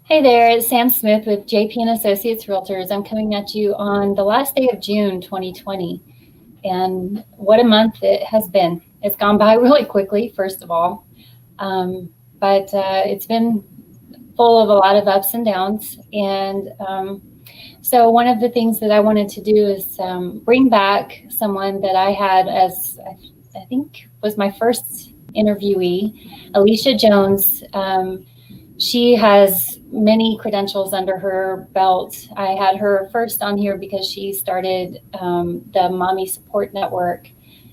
Hey there, it's Sam Smith with JP and Associates Realtors. I'm coming at you on the last day of June 2020. And what a month it has been. It's gone by really quickly, first of all. But it's been full of a lot of ups and downs. And so one of the things that I wanted to do is bring back someone that I had as, I think, was my first interviewee, Alicia Jones. She has many credentials under her belt. I had her first on here because she started the Mommy Support Network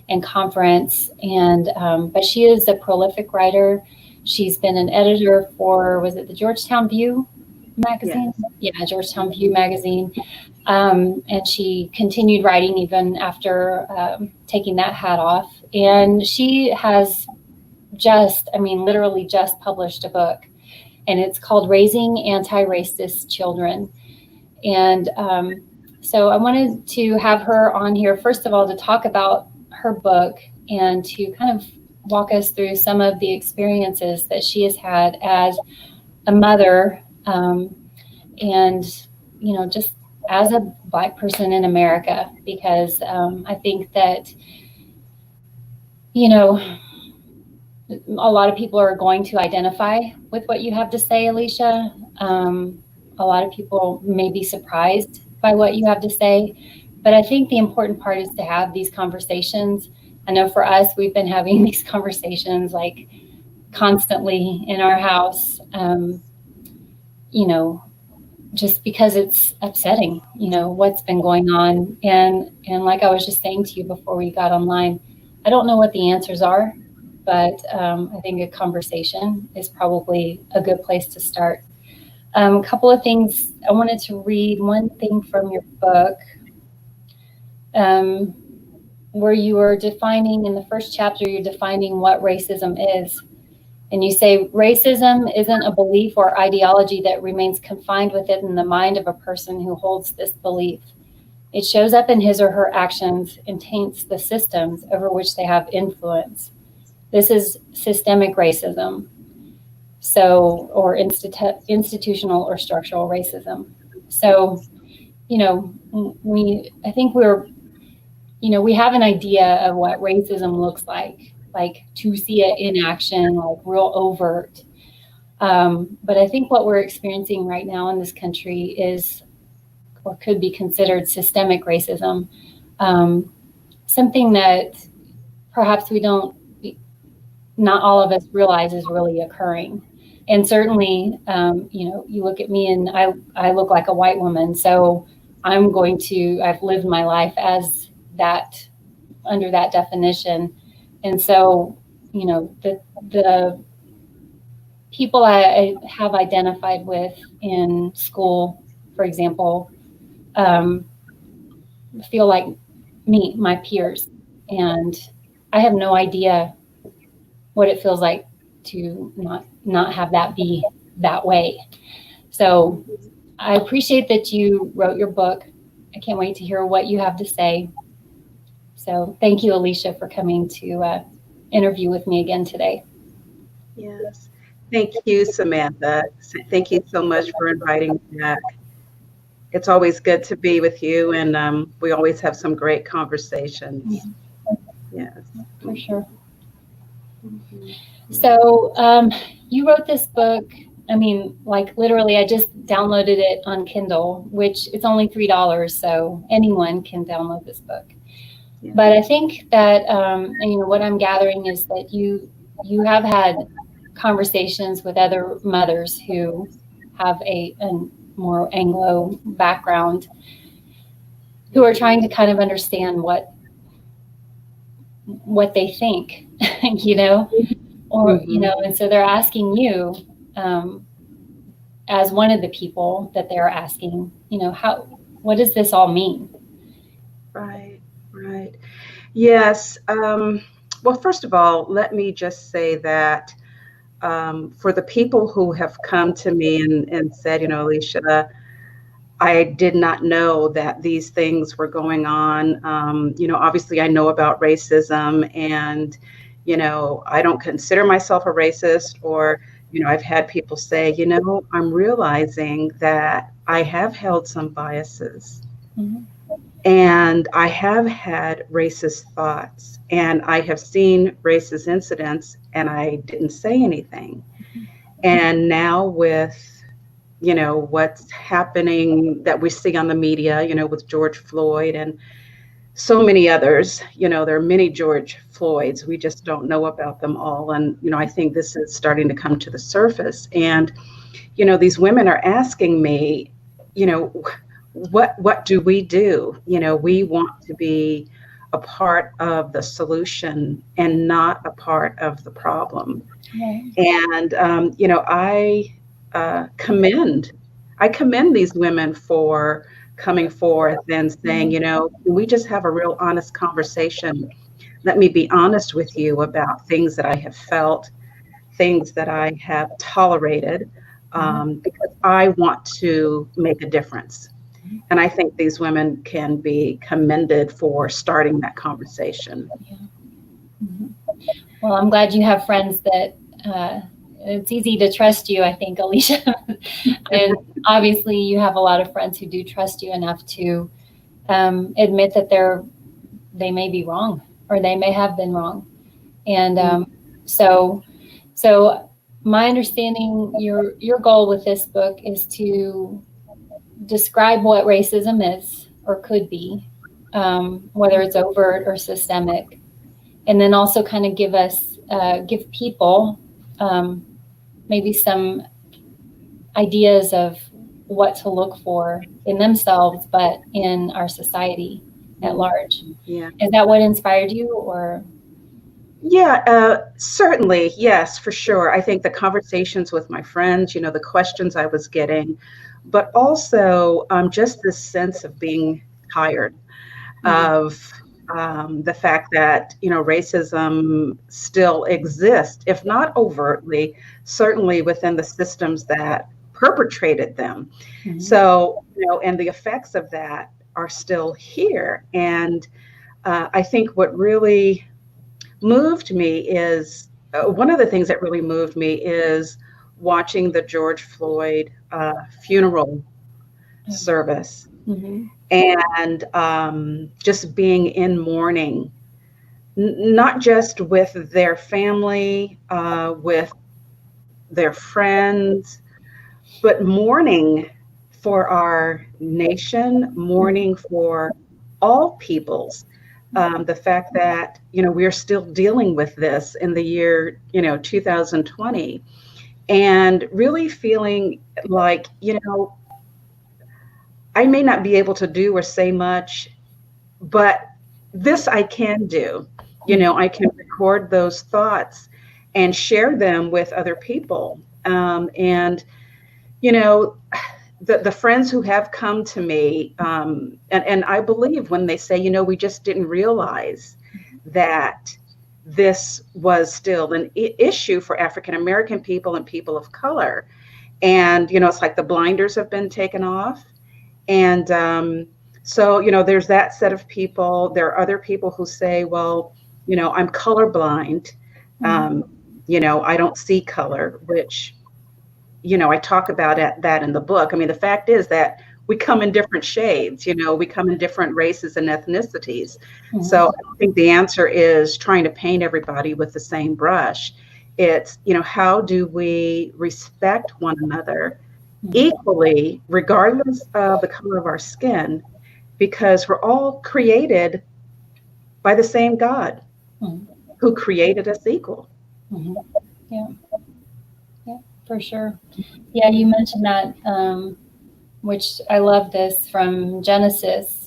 and conference, and but she is a prolific writer. She's been an editor for, was it the Georgetown View magazine? Yes. Yeah, Georgetown View magazine. And she continued writing even after taking that hat off. And she has literally just published a book. And it's called Raising Anti-Racist Children. And so I wanted to have her on here, first of all, to talk about her book and to kind of walk us through some of the experiences that she has had as a mother and, just as a Black person in America, because I think that, a lot of people are going to identify with what you have to say, Alicia. A lot of people may be surprised by what you have to say, but I think the important part is to have these conversations. I know for us, we've been having these conversations like constantly in our house, just because it's upsetting, what's been going on. And like I was just saying to you before we got online, I don't know what the answers are. But I think a conversation is probably a good place to start. A couple of things I wanted to read. One thing from your book, where you were defining in the first chapter, you're defining what racism is. And you say, racism isn't a belief or ideology that remains confined within the mind of a person who holds this belief. It shows up in his or her actions and taints the systems over which they have influence. This is systemic racism, or institutional or structural racism. So, I think we have an idea of what racism looks like to see it in action, like real overt. But I think what we're experiencing right now in this country is, or could be considered, systemic racism, something that perhaps not all of us realize is really occurring. And certainly, you look at me and I look like a white woman. So I've lived my life as that, under that definition. And so, the people I have identified with in school, for example, feel like my peers. And I have no idea what it feels like to not have that be that way. So I appreciate that you wrote your book. I can't wait to hear what you have to say. So thank you, Alicia, for coming to interview with me again today. Yes. Thank you, Samantha. Thank you so much for inviting me back. It's always good to be with you, and we always have some great conversations. Yes. For sure. So you wrote this book. Literally, I just downloaded it on Kindle, which it's only $3, so anyone can download this book. Yeah. But I think that what I'm gathering is that you have had conversations with other mothers who have a more Anglo background, who are trying to kind of understand what they think, or, and so they're asking you, as one of the people that they're asking, what does this all mean? Right. Yes. Well, first of all, let me just say that for the people who have come to me and said, Alicia, I did not know that these things were going on. Obviously I know about racism, and, I don't consider myself a racist, or, I've had people say, I'm realizing that I have held some biases Mhm. and I have had racist thoughts and I have seen racist incidents and I didn't say anything. And now with, what's happening that we see on the media, with George Floyd and so many others, there are many George Floyds. We just don't know about them all. And, I think this is starting to come to the surface. And, these women are asking me, you know, what do we do? We want to be a part of the solution and not a part of the problem. Right. And uh, commend I commend these women for coming forth and saying, can we just have a real honest conversation? Let me be honest with you about things that I have felt, things that I have tolerated, because I want to make a difference. And I think these women can be commended for starting that conversation. Yeah. Mhm. Well, I'm glad you have friends that it's easy to trust you, I think, Alicia. And obviously, you have a lot of friends who do trust you enough to admit that they may be wrong or they may have been wrong. And so, so my understanding, your goal with this book is to describe what racism is or could be, whether it's overt or systemic, and then also kind of give people maybe some ideas of what to look for in themselves, but in our society at large. Yeah. Is that what inspired you, or? Yeah, certainly. Yes, for sure. I think the conversations with my friends, the questions I was getting, but also just this sense of being tired of the fact that, racism still exists, if not overtly, certainly within the systems that perpetrated them. Mhm. So, and the effects of that are still here. And I think what really moved me is one of the things that really moved me is watching the George Floyd funeral service Mhm. and just being in mourning, not just with their family, with their friends, but mourning for our nation, mourning for all peoples. The fact that we are still dealing with this in the year 2020, and really feeling like I may not be able to do or say much, but this I can do. I can record those thoughts and share them with other people. And you know, the friends who have come to me, and I believe when they say, we just didn't realize that this was still an issue for African American people and people of color. And, it's like the blinders have been taken off. And so, there's that set of people. There are other people who say, well, I'm colorblind. Um, I don't see color, which I talk about that in the book. I mean, the fact is that we come in different shades, we come in different races and ethnicities. So I don't think the answer is trying to paint everybody with the same brush. It's, how do we respect one another equally, regardless of the color of our skin, because we're all created by the same God who created us equal. Yeah. Yeah, for sure. Yeah, you mentioned that, which I love this from Genesis.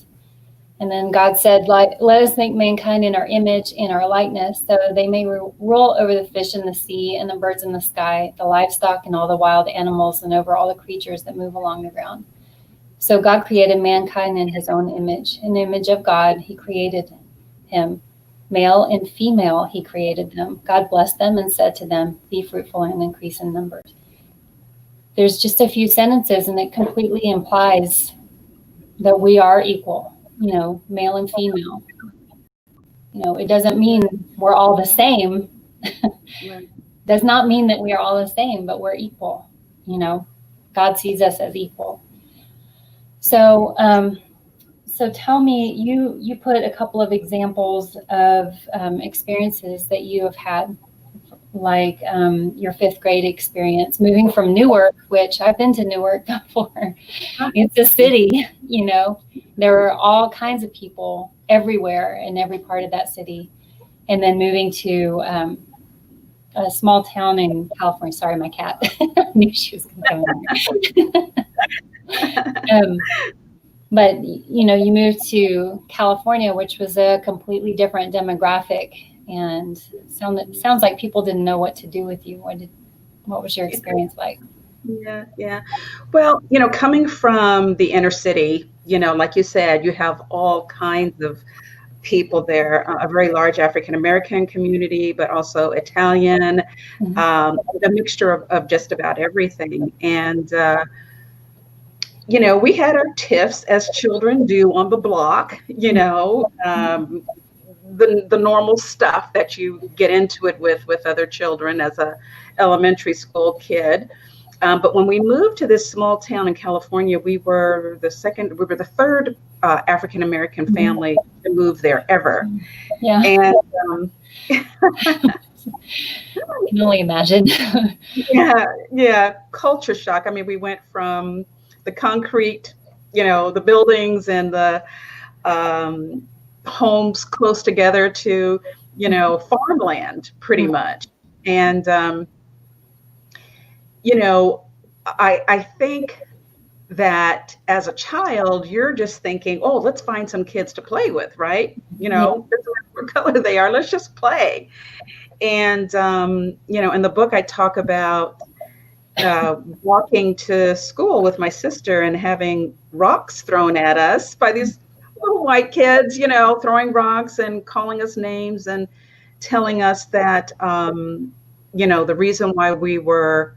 And then God said, let us make mankind in our image, in our likeness, so they may rule over the fish in the sea and the birds in the sky, the livestock and all the wild animals, and over all the creatures that move along the ground. So God created mankind in his own image. In the image of God, he created him. Male and female, he created them. God blessed them and said to them, be fruitful and increase in numbers. There's just a few sentences, and it completely implies that we are equal, male and female. It doesn't mean we're all the same, does not mean that we are all the same, but we're equal. God sees us as equal. So, so tell me, you put a couple of examples of experiences that you have had, like your fifth grade experience, moving from Newark, which I've been to Newark before. It's a city, there are all kinds of people everywhere in every part of that city. And then moving to a small town in California. Sorry, my cat. I knew she was going to come in. But, you moved to California, which was a completely different demographic. And sounds like people didn't know what to do with you. What was your experience like? Yeah. Well, coming from the inner city, like you said, you have all kinds of people there, a very large African American community, but also Italian, a mixture of just about everything. And, we had our tiffs, as children do on the block, the normal stuff that you get into it with other children as a elementary school kid. But when we moved to this small town in California, we were the third African American family to move there ever. Yeah. And I can only imagine. yeah, culture shock. I mean, we went from the concrete, the buildings and the homes close together to, farmland pretty much. And, I think that as a child, you're just thinking, oh, let's find some kids to play with, right? Doesn't matter what color they are, let's just play. And, in the book, I talk about walking to school with my sister and having rocks thrown at us by these little white kids, throwing rocks and calling us names and telling us that, the reason why we were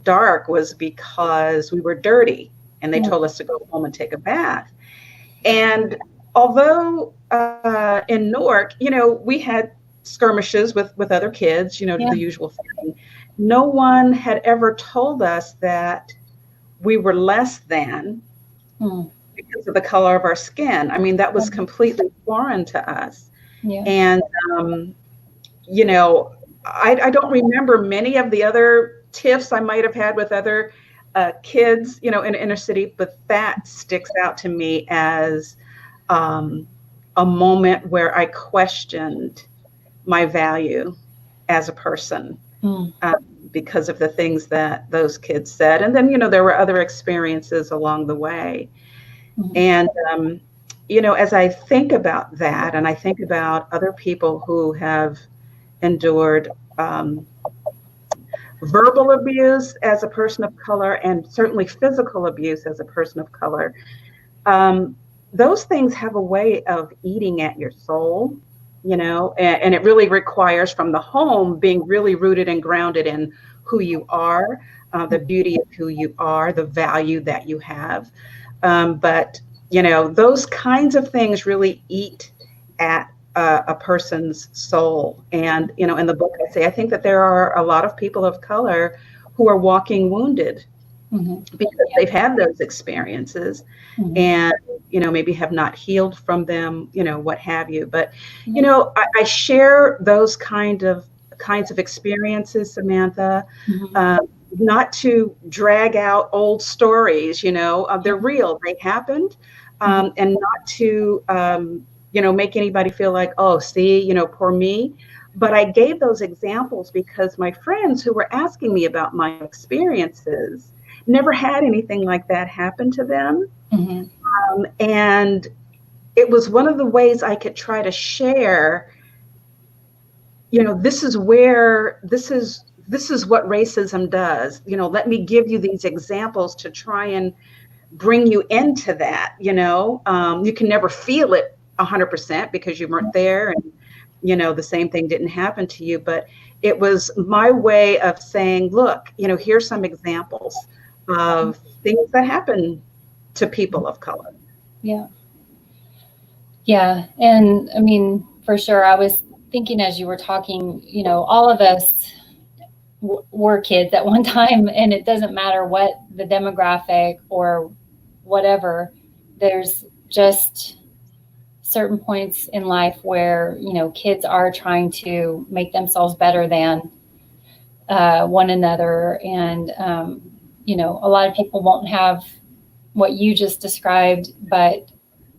dark was because we were dirty, and they told us to go home and take a bath. And although in Newark, we had skirmishes with other kids, the usual thing, no one had ever told us that we were less than because of the color of our skin. I mean, that was completely foreign to us. Yeah. And, I don't remember many of the other tiffs I might have had with other kids, in the inner city, but that sticks out to me as a moment where I questioned my value as a person because of the things that those kids said. And then, there were other experiences along the way. And, as I think about that, and I think about other people who have endured verbal abuse as a person of color, and certainly physical abuse as a person of color, those things have a way of eating at your soul, and it really requires from the home being really rooted and grounded in who you are, the beauty of who you are, the value that you have. But, those kinds of things really eat at a person's soul. And, in the book, I say, I think that there are a lot of people of color who are walking wounded because they've had those experiences and, maybe have not healed from them, what have you. But, I share those kinds of experiences, Samantha, not to drag out old stories, they're real, they happened, and not to, make anybody feel like, oh, see, poor me. But I gave those examples because my friends who were asking me about my experiences never had anything like that happen to them. And it was one of the ways I could try to share, this is what racism does. Let me give you these examples to try and bring you into that. You can never feel it 100% because you weren't there, and the same thing didn't happen to you. But it was my way of saying, look, here's some examples of things that happen to people of color. Yeah. And I mean, for sure, I was thinking as you were talking, all of us were kids at one time, and it doesn't matter what the demographic or whatever. There's just certain points in life where, kids are trying to make themselves better than one another. And, a lot of people won't have what you just described, but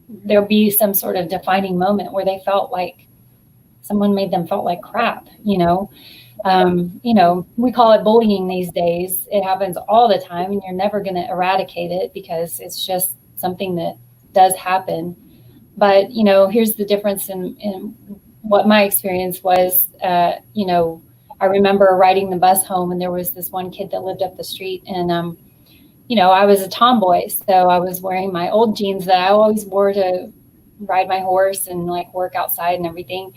there'll be some sort of defining moment where they felt like someone made them felt like crap. We call it bullying these days. It happens all the time, and you're never going to eradicate it because it's just something that does happen. But, here's the difference in what my experience was. I remember riding the bus home, and there was this one kid that lived up the street, and, I was a tomboy. So I was wearing my old jeans that I always wore to ride my horse and like work outside and everything.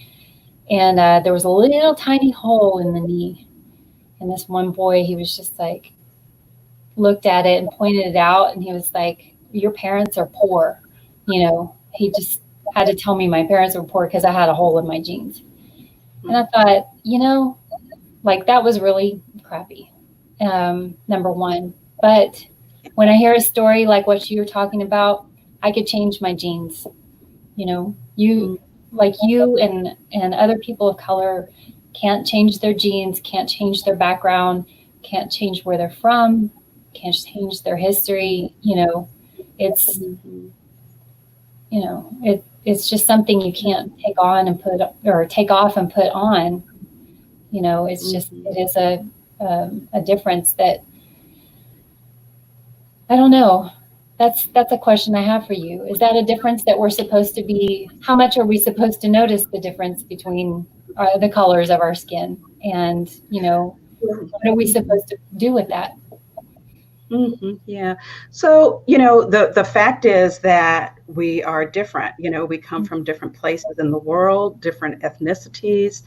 And there was a little tiny hole in the knee. And this one boy, he was just like, looked at it and pointed it out. And he was like, your parents are poor. He just had to tell me my parents were poor because I had a hole in my jeans. And I thought, like that was really crappy, number one. But when I hear a story like what you were talking about, I could change my jeans. You and other people of color can't change their genes, can't change their background, can't change where they're from, can't change their history. It's it's just something you can't take on and put, or take off and put on. It's just, it is a difference that, I don't know. That's a question I have for you. Is that a difference that we're supposed to be, how much are we supposed to notice the difference between the colors of our skin? And, what are we supposed to do with that? Mm-hmm. Yeah. So, the fact is that we are different. We come from different places in the world, different ethnicities.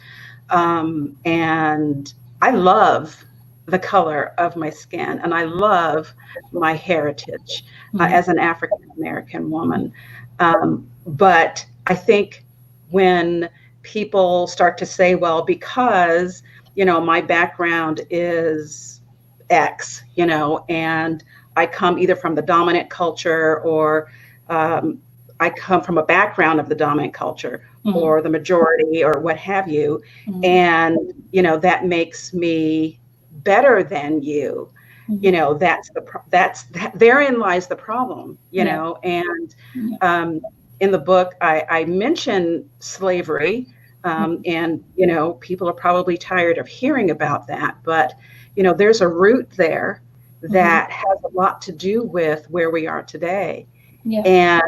And I love the color of my skin, and I love my heritage as an African American woman. But I think when people start to say, well, because, my background is X, and I come either from the dominant culture, or I come from a background of the dominant culture, or the majority, or what have you. And, that makes me better than you. Therein lies the problem, and in the book, I mention slavery, and, people are probably tired of hearing about that, but, there's a root there that has a lot to do with where we are today. And,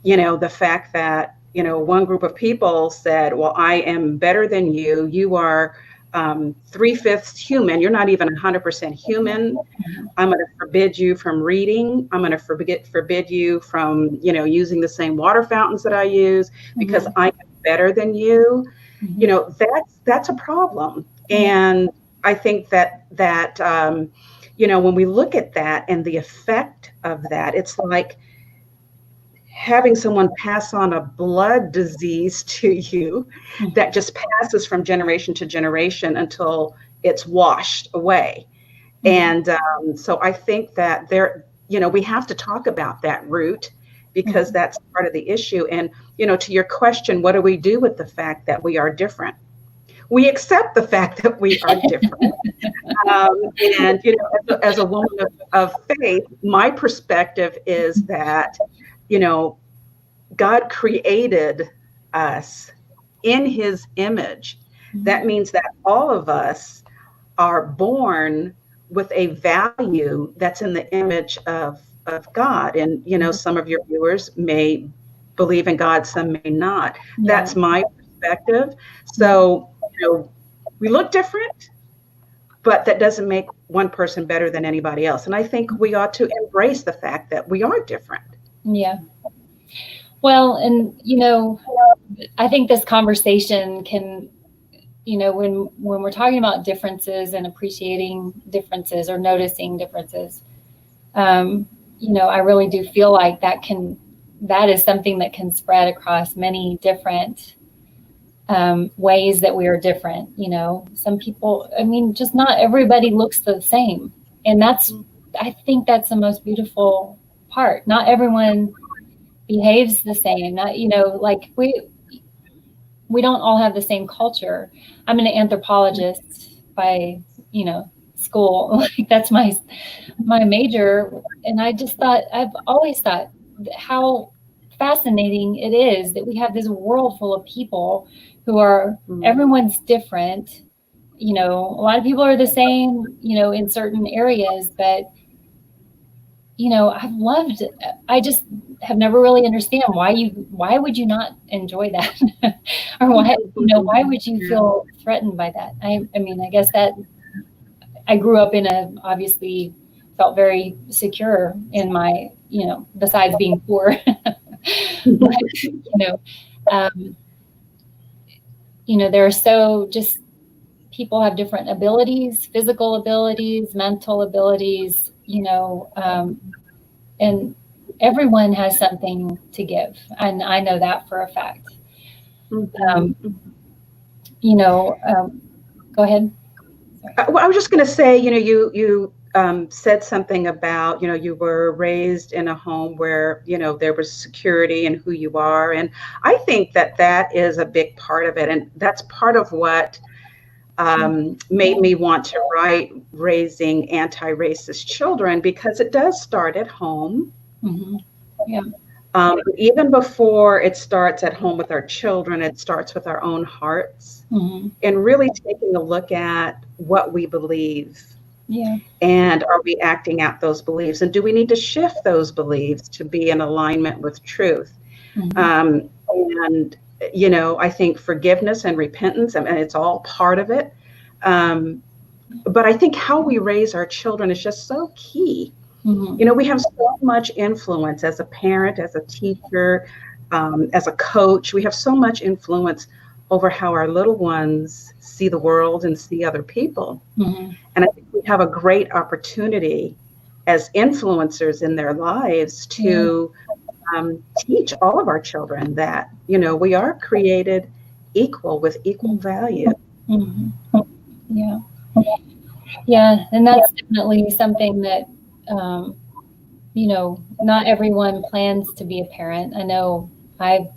the fact that, one group of people said, well, I am better than you. You are 3/5 human. You're not even 100% human. I'm going to forbid you from reading. I'm going to forbid you from, using the same water fountains that I use because I'm better than you. That's a problem. And I think that when we look at that and the effect of that, it's like having someone pass on a blood disease to you that just passes from generation to generation until it's washed away. And so I think that we have to talk about that root, because that's part of the issue. And, to your question, what do we do with the fact that we are different? We accept the fact that we are different. And, as a woman of faith, my perspective is that, God created us in his image. That means that all of us are born with a value that's in the image of God. And, some of your viewers may believe in God, some may not. That's my perspective. So, we look different, but that doesn't make one person better than anybody else. And I think we ought to embrace the fact that we are different. Yeah. Well, and, I think this conversation can, when we're talking about differences and appreciating differences or noticing differences, I really do feel like that is something that can spread across many different ways that we are different. Some people, just not everybody looks the same. And I think that's the most beautiful part. Not everyone behaves the same. Not, like we don't all have the same culture. I'm an anthropologist by, school. Like that's my major. And I've always thought how fascinating it is that we have this world full of people who are, everyone's different. A lot of people are the same, in certain areas, but I just have never really understand why would you not enjoy that? Or why would you feel threatened by that? I guess that I grew up obviously felt very secure in my, besides being poor, but, there are so just people have different abilities, physical abilities, mental abilities, and everyone has something to give. And I know that for a fact. Go ahead. Well, I was just going to say, you said something about, you were raised in a home where, there was security in who you are. And I think that is a big part of it. And that's part of what made me want to write Raising Anti-Racist Children, because it does start at home. Mm-hmm. Yeah. Even before it starts at home with our children, it starts with our own hearts, and really taking a look at what we believe. Yeah. And are we acting out those beliefs? And do we need to shift those beliefs to be in alignment with truth? And I think forgiveness and repentance, and it's all part of it. But I think how we raise our children is just so key. We have so much influence as a parent, as a teacher, as a coach. We have so much influence over how our little ones see the world and see other people. And I think we have a great opportunity as influencers in their lives to teach all of our children that, we are created equal with equal value. Yeah. Yeah. And that's definitely something that, not everyone plans to be a parent. I know I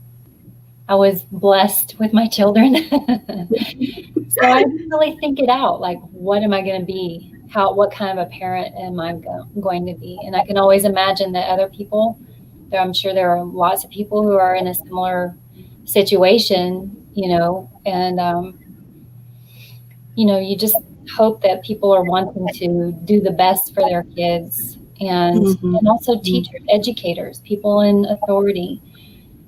was blessed with my children. So I didn't really think it out. Like, what am I going to be? What kind of a parent am I going to be? And I can always imagine that other people, I'm sure there are lots of people who are in a similar situation, and, you just hope that people are wanting to do the best for their kids, and also teachers, educators, people in authority.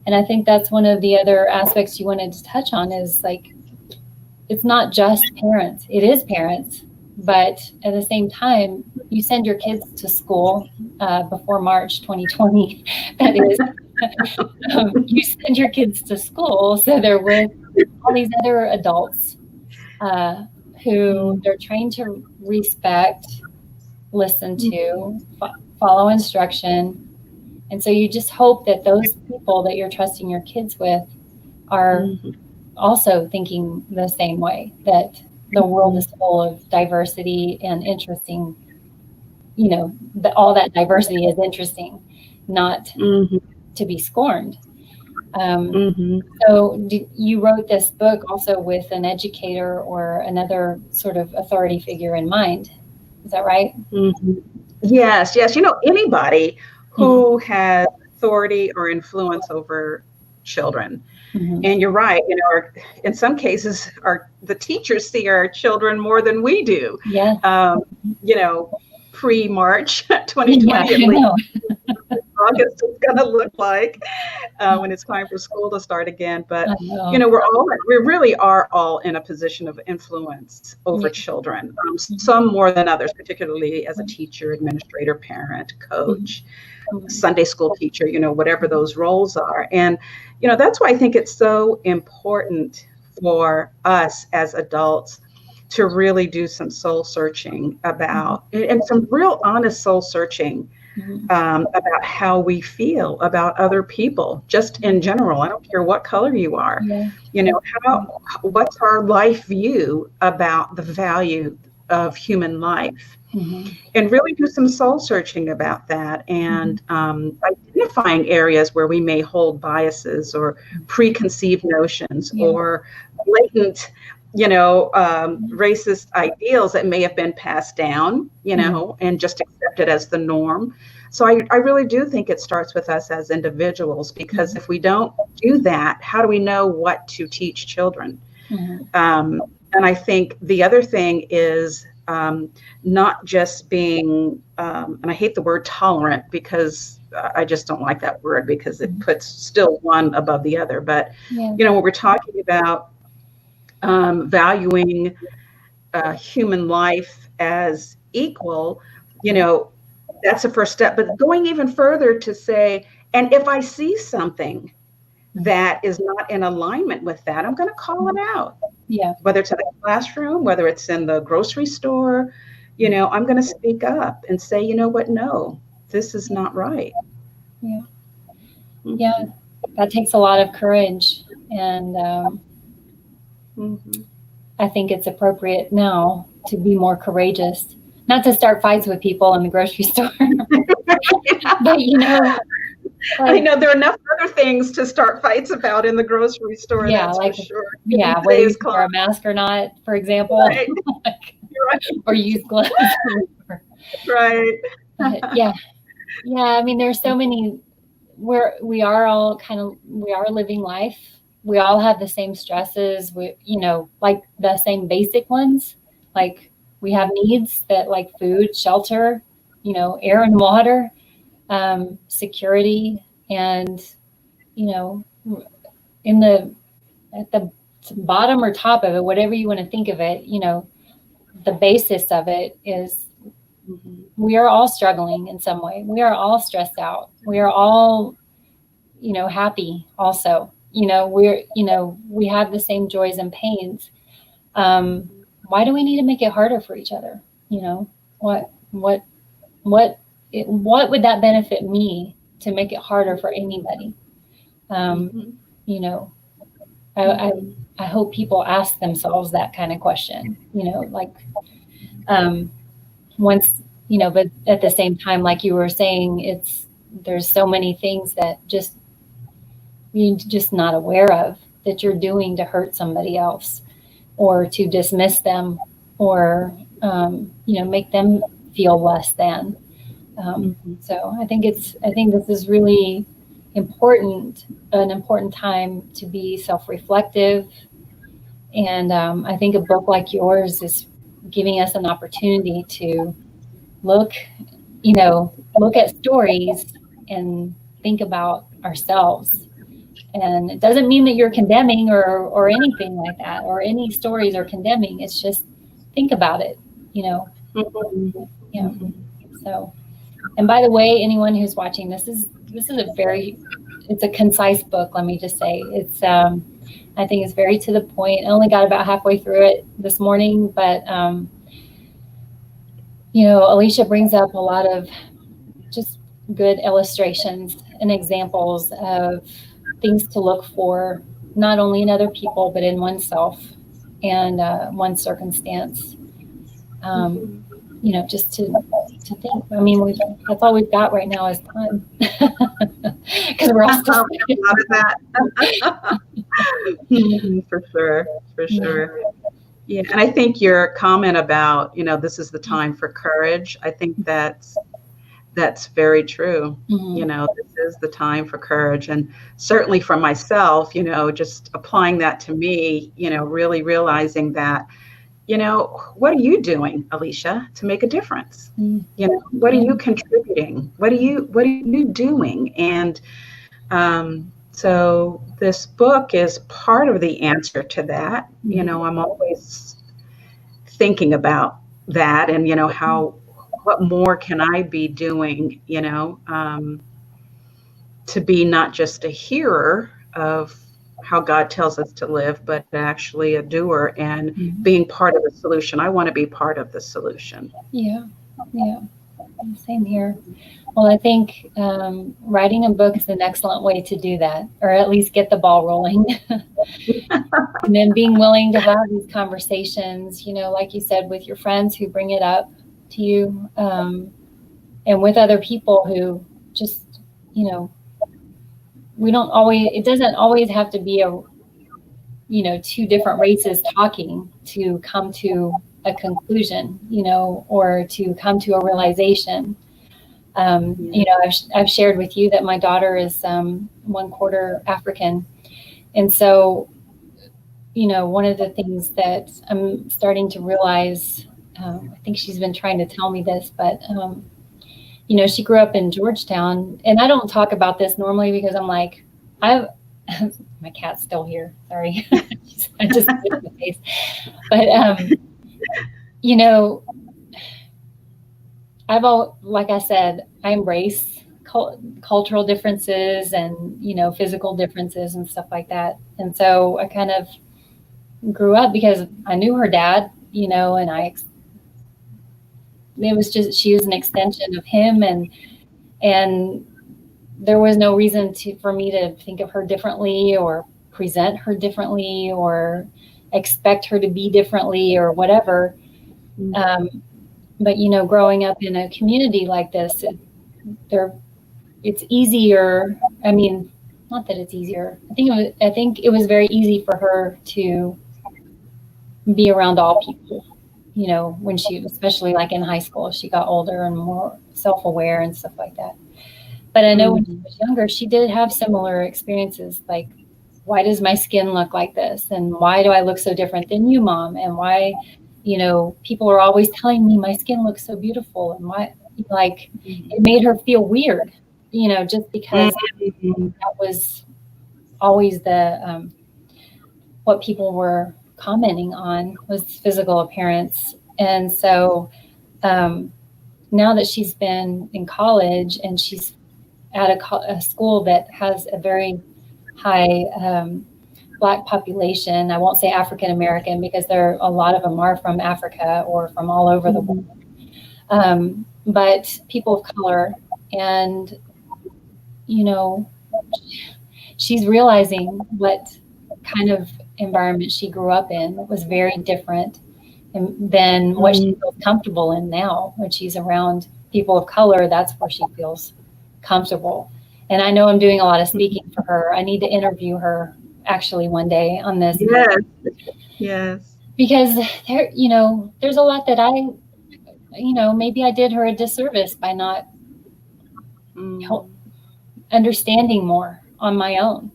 And I think that's one of the other aspects you wanted to touch on is like, it's not just parents. It is parents, but at the same time, you send your kids to school before March 2020. That is, you send your kids to school so they're with all these other adults who they're trained to respect, listen to, follow instruction. And so you just hope that those people that you're trusting your kids with are also thinking the same way, that the world is full of diversity and interesting, that all that diversity is interesting, not to be scorned. So you wrote this book also with an educator or another sort of authority figure in mind. Is that right? Yes. Anybody who has authority or influence over children. And you're right, in some cases, the teachers see our children more than we do. Yeah. Pre-March 2020, at least. August is going to look like when it's time for school to start again. But we really are all in a position of influence over children. Some more than others, particularly as a teacher, administrator, parent, coach, Sunday school teacher. Whatever those roles are. And that's why I think it's so important for us as adults to really do some soul searching about, and some real honest soul searching about how we feel about other people, just in general. I don't care what color you are. Yeah. You know, what's our life view about the value of human life? And really do some soul searching about that, and identifying areas where we may hold biases or preconceived notions or blatant, racist ideals that may have been passed down, and just accepted as the norm. So I really do think it starts with us as individuals, because if we don't do that, how do we know what to teach children? And I think the other thing is not just being, and I hate the word tolerant, because I just don't like that word, because it puts still one above the other. But, when we're talking about valuing human life as equal, that's the first step. But going even further to say, and if I see something that is not in alignment with that, I'm going to call it out. Yeah. Whether it's in the classroom, whether it's in the grocery store, I'm going to speak up and say, you know what? No, this is not right. Yeah. Yeah. That takes a lot of courage. And I think it's appropriate now to be more courageous, not to start fights with people in the grocery store. But, I know there are enough other things to start fights about in the grocery store. Yeah, that's like, for sure. Yeah, whether you wear a mask or not, for example, right. Or use gloves. Right. Yeah. I mean, there's so many. We are living life. We all have the same stresses. Like the same basic ones. Like we have needs that, like food, shelter, air and water, security, and at the bottom or top of it, whatever you want to think of it, the basis of it is we are all struggling in some way. We are all stressed out. We are all, happy also. We have the same joys and pains. Why do we need to make it harder for each other? What would that benefit me to make it harder for anybody? I hope people ask themselves that kind of question, once, but at the same time, like you were saying, there's so many things that you're just not aware of that you're doing to hurt somebody else, or to dismiss them, or, make them feel less than. So I think this is really an important time to be self-reflective. And I think a book like yours is giving us an opportunity to look at stories and think about ourselves. And it doesn't mean that you're condemning or anything like that, or any stories are condemning. It's just think about it, So, and by the way, anyone who's watching, this is it's a concise book. Let me just say I think it's very to the point. I only got about halfway through it this morning, but Alicia brings up a lot of just good illustrations and examples of things to look for, not only in other people, but in oneself and one's circumstance. Just to think. I mean, that's all we've got right now is time, because we're all still for sure. Yeah, and I think your comment about this is the time for courage. I think that's very true. This is the time for courage, and certainly for myself, just applying that to me. Really realizing that. What are you doing, Alicia, to make a difference? What are you contributing? What are you doing? And so this book is part of the answer to that. I'm always thinking about that, and what more can I be doing? To be not just a hearer of how God tells us to live, but actually a doer, and being part of the solution. I want to be part of the solution. Yeah. Same here. Well, I think writing a book is an excellent way to do that, or at least get the ball rolling. And then being willing to have these conversations, like you said, with your friends who bring it up to you, and with other people who just, it doesn't always have to be two different races talking to come to a conclusion, or to come to a realization. I've shared with you that my daughter is 1/4 African. And so, one of the things that I'm starting to realize, I think she's been trying to tell me this, but, she grew up in Georgetown, and I don't talk about this normally because I'm like, my cat's still here. Sorry. I just put the face. But, like I said, I embrace cultural differences and, physical differences and stuff like that. And so I kind of grew up because I knew her dad, and it was just, she was an extension of him, and there was no reason for me to think of her differently or present her differently or expect her to be differently or whatever. But, growing up in a community like this, it's easier. I mean, not that it's easier. I think it was very easy for her to be around all people, when she, especially like in high school, she got older and more self-aware and stuff like that. But I know when she was younger, she did have similar experiences. Like, why does my skin look like this? And why do I look so different than you, Mom? And why, people are always telling me my skin looks so beautiful. And why, like, it made her feel weird, just because that was always the, what people were commenting on was physical appearance. And so now that she's been in college and she's at a school that has a very high Black population, I won't say African American because a lot of them are from Africa or from all over the world, but people of color. And, she's realizing what kind of environment she grew up in was very different than what she feels comfortable in now. When she's around people of color, that's where she feels comfortable. And I know I'm doing a lot of speaking for her. I need to interview her actually one day on this. Yes. Because there's a lot that maybe I did her a disservice by not understanding more on my own,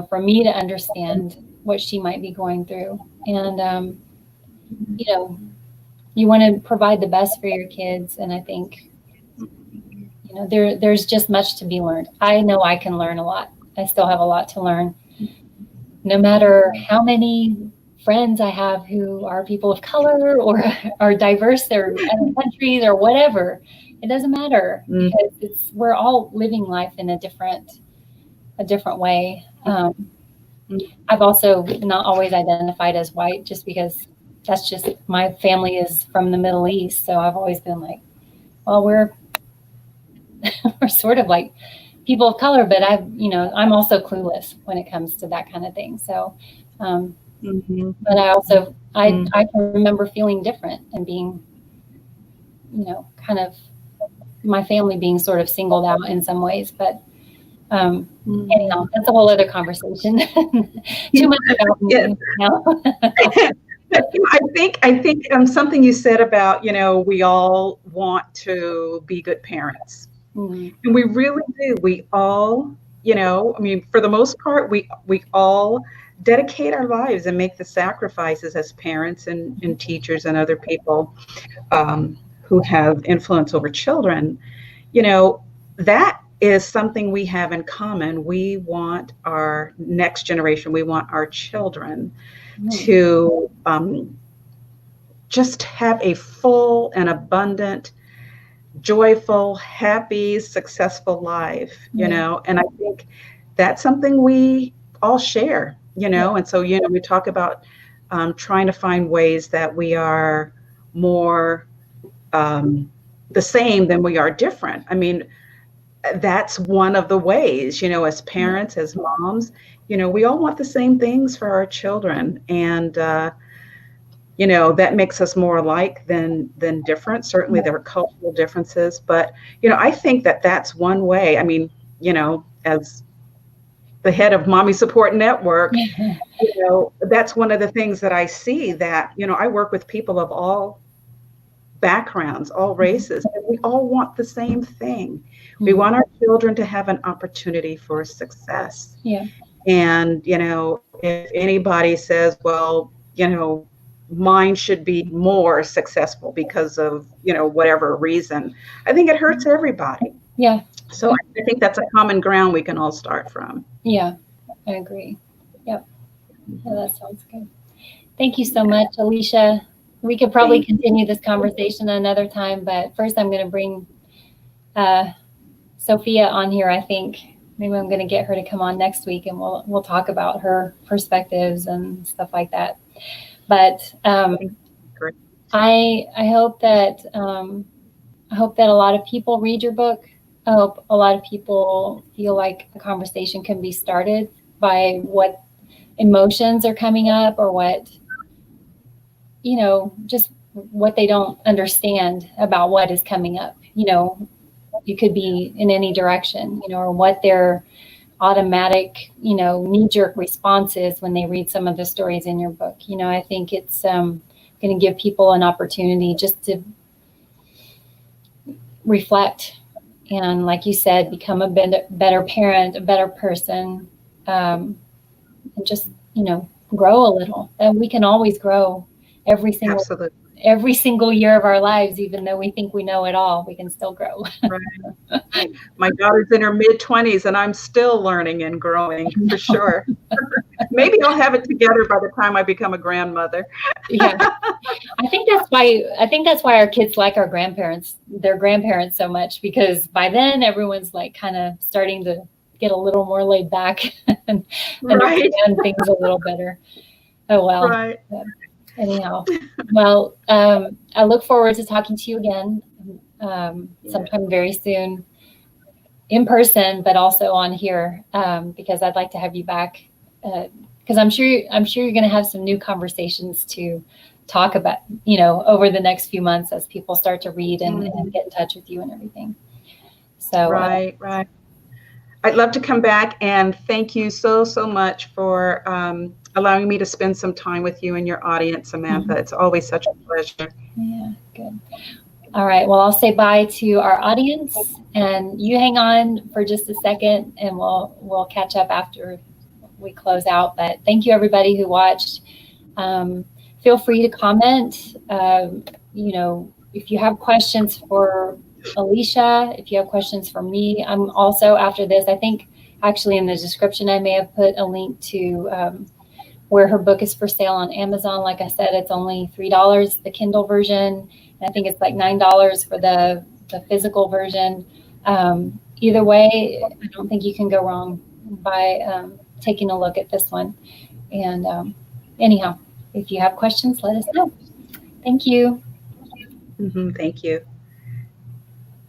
for me to understand what she might be going through. And, you want to provide the best for your kids. And I think, there's just much to be learned. I know I can learn a lot. I still have a lot to learn. No matter how many friends I have who are people of color or are diverse or other countries or whatever, it doesn't matter because we're all living life in a different way. I've also not always identified as white just because that's just, my family is from the Middle East. So I've always been like, well, we're sort of like people of color, but I'm also clueless when it comes to that kind of thing. So, but I also, I can remember feeling different and being, kind of my family being sort of singled out in some ways, but anyhow, that's a whole other conversation. Too much about me now. I think something you said about, we all want to be good parents. And we really do. We all, for the most part, we all dedicate our lives and make the sacrifices as parents and teachers and other people who have influence over children. That is something we have in common. We want our next generation, we want our children to just have a full and abundant, joyful, happy, successful life, and I think that's something we all share, and so, we talk about trying to find ways that we are more the same than we are different. I mean, that's one of the ways, as parents, as moms, we all want the same things for our children. And, that makes us more alike than different. Certainly there are cultural differences, but, I think that that's one way. I mean, as the head of Mommy Support Network, that's one of the things that I see, that, I work with people of all backgrounds, all races, and we all want the same thing. We want our children to have an opportunity for success. Yeah. And, if anybody says, well, mine should be more successful because of, whatever reason, I think it hurts everybody. Yeah. So I think that's a common ground we can all start from. Yeah, I agree. Yep. Yeah, that sounds good. Thank you so much, Alicia. We could probably continue this conversation another time, but first I'm going to bring Sophia on here. I think maybe I'm going to get her to come on next week, and we'll talk about her perspectives and stuff like that. But I hope that a lot of people read your book. I hope a lot of people feel like a conversation can be started by what emotions are coming up, or what, just what they don't understand about what is coming up. It could be in any direction, or what their automatic, knee-jerk response is when they read some of the stories in your book. I think it's going to give people an opportunity just to reflect and, like you said, become a better parent, a better person, and just, grow a little. And we can always grow every single year of our lives, even though we think we know it all, we can still grow. Right. My daughter's in her mid-20s, and I'm still learning and growing, for sure. Maybe I'll have it together by the time I become a grandmother. Yeah, I think that's why our kids like their grandparents so much, because by then everyone's like kind of starting to get a little more laid back and understand things a little better. Oh well. Right. Anyhow, well, I look forward to talking to you again sometime very soon, in person, but also on here, because I'd like to have you back, because I'm sure you're going to have some new conversations to talk about, over the next few months as people start to read and get in touch with you and everything. So right. I'd love to come back, and thank you so much for allowing me to spend some time with you and your audience, Samantha. It's always such a pleasure. Yeah, good. All right. Well, I'll say bye to our audience, and you hang on for just a second, and we'll catch up after we close out. But thank you, everybody who watched. Feel free to comment. If you have questions for Alicia, if you have questions for me, I'm also, after this, I think actually in the description, I may have put a link to where her book is for sale on Amazon. Like I said, it's only $3, the Kindle version. And I think it's like $9 for the physical version. Either way, I don't think you can go wrong by taking a look at this one. And anyhow, if you have questions, let us know. Thank you. Thank you.